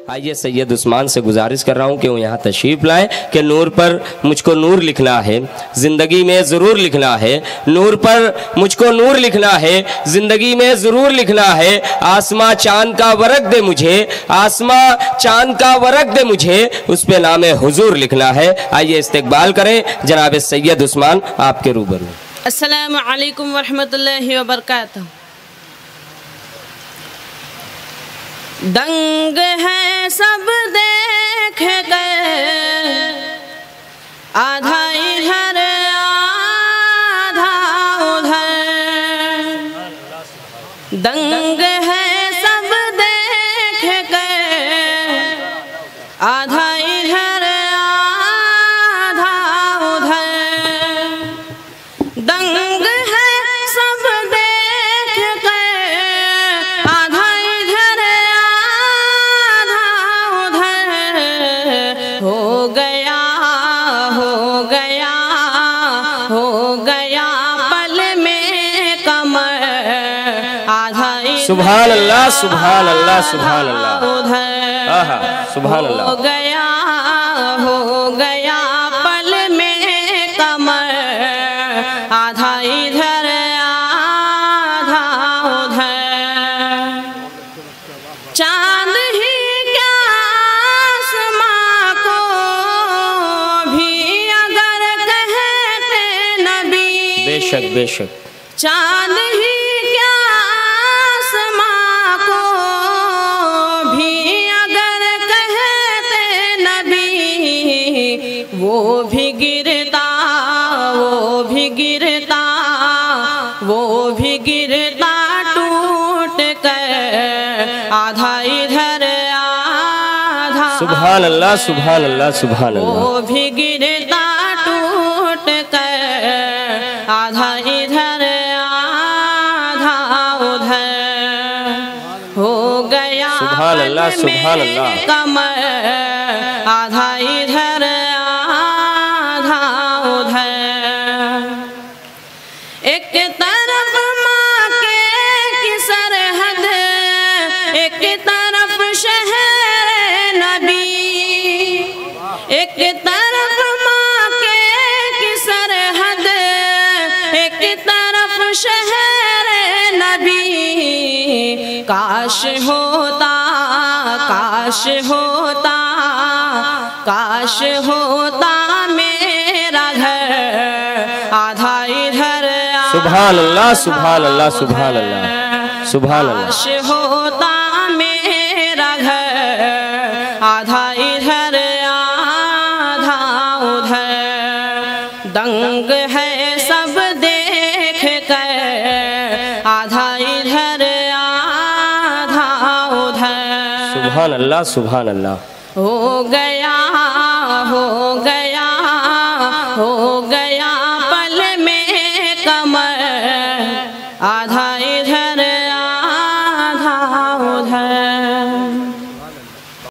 आइए सैयद उस्मान से गुजारिश कर रहा हूँ कि वो यहाँ तशरीफ़ लाएं कि नूर पर मुझको नूर लिखना है, ज़िंदगी में ज़रूर लिखना है। नूर पर मुझको नूर लिखना है, ज़िंदगी में ज़रूर लिखना है। आसमां चांद का वरक दे मुझे, आसमां चांद का वरक दे मुझे, उस पे नाम हुजूर लिखना है। आइए इस्तकबाल करें जनाब सैयद उस्मान आपके रूबरू। अस्सलामु अलैकुम वरहमतुल्लाहि वबरकातुहू। दंग है सब देख गए, आधा इधर आधा उधर। दंग है सब देख गए, आधा इधर आधा उधर। दंग है सब देख गए, आधा इधर हो गया हो गया हो गया पल में कमर, आधा सुभान अल्लाह सुभान अल्लाह सुभान अल्लाह उधर। सुभान अल्लाह। हो गया पल में कमर, आधा इधर आधा उधर। चांद ही बेशक बेशक, चांद ही क्या आसमां को भी अगर कहते नबी, वो भी गिरता वो भी गिरता वो भी गिरता टूट कर, आधा इधर आधा। सुभान अल्लाह सुभान अल्लाह सुभान अल्लाह। वो भी गिरता टूट कर, आधा इधर आधा उधर। हो गया सुभान अल्लाह सुभान अल्लाह। कमर, आधा इधर आधा उधर। एक तरफ माँ की सरहद, एक तरफ शहर नबी। एक तरफ माँ की सरहद, एक तरफ शहर नबी। काश होता काश होता काश होता मेरा घर, आधा इधर सुभान अल्लाह सुभान अल्लाह सुभान अल्लाह सुभान अल्लाह। काश होता मेरा घर, आधा इधर आधा उधर। दंग है सब देख कर, आधा इधर आधा उधर। सुभान अल्लाह सुभान अल्लाह। हो गया हो गया हो गया पल में कमर,